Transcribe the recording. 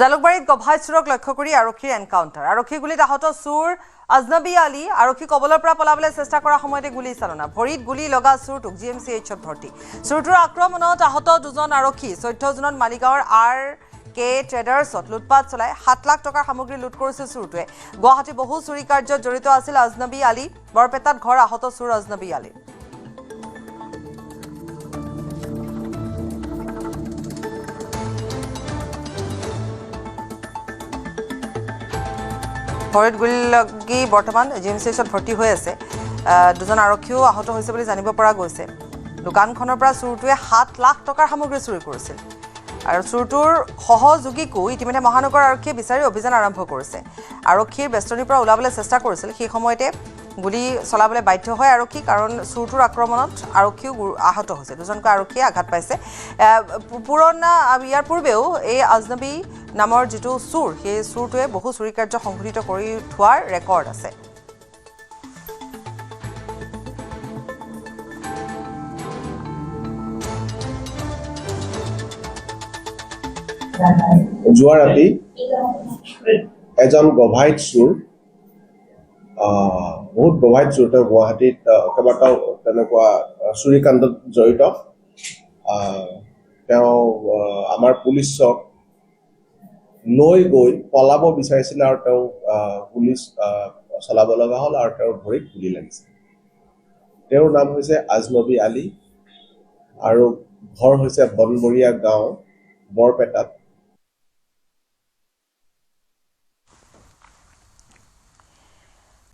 জালুকবাৰীত গভাই চোৰক লক্ষ্য কৰি আৰক্ষীৰ এনকাউণ্টাৰ। আৰক্ষী গুলীত আহত চোৰ আজনবী আলী। আৰক্ষী কবলৰ পৰা পলাবলৈ চেষ্টা কৰাৰ সময়তে গুলী চালনা। ভৰিত গুলী লগা চোৰটোক GMCHত ভৰ্তি। চোৰটোৰ আক্ৰমণত আহত দুজন আৰক্ষী। 14 জুনত মালিগাঁৱৰ RK ট্ৰেডাৰ্ছত লুটপাট চলাই 7 লাখ টকাৰ সামগ্ৰী লুট কৰিছিল চোৰটোৱে। গুৱাহাটী বহু চুৰি কাৰ্যত জড়িত আছিল আজনবী আলী। বৰপেটাত ঘৰ আহত চোৰ আজনবী আলী। ভৰিত গুলী লাগি বৰ্তমান GMCHত ভৰ্তি হৈ আছে। দুজন আৰক্ষীও আহত হৈছে বুলি জানিব পৰা গৈছে। দোকানখনৰ পৰা চোৰটোৱে 7 লাখ টকাৰ সামগ্ৰী চুৰি কৰিছিল আৰু চোৰটোৰ সহযোগীকো ইতিমধ্যে মহানগৰ আৰক্ষীয়ে বিচাৰি অভিযান আৰম্ভ কৰিছে। আৰক্ষীৰ বেষ্টনীৰ পৰা ওলাবলৈ চেষ্টা কৰিছিল, সেই সময়তে গুলী চলাবলৈ বাধ্য হয় আৰক্ষী, কাৰণ চোৰটোৰ আক্ৰমণত আৰক্ষীও আহত হৈছে। দুজনকৈ আৰক্ষীয়ে আঘাত পাইছে। ইয়াৰ পূৰ্বেও এই আজনবী নামৰ যিটো চোৰ, সেই চোৰটোৱে বহু চুৰি কাৰ্য সংঘটিত কৰি থোৱাৰ ৰেকৰ্ড আছে। যোৱা ৰাতি এজন গভাইত চোৰ, বহুত গভাইত চোৰ, তেওঁ গুৱাহাটীত কেইবাটাও তেনেকুৱা চুৰিকাণ্ডত জড়িত। তেওঁ আমাৰ পুলিচক লৈ গৈ পলাব বিচাৰিছিলে আৰু তেওঁ পুলিচ চলাব লগা হ'ল আৰু তেওঁৰ ভৰিত গুলী লাগিছে। তেওঁৰ নাম হৈছে আজনবী আলী আৰু ঘৰ হৈছে বনবৰীয়া গাঁও, বৰপেটাত।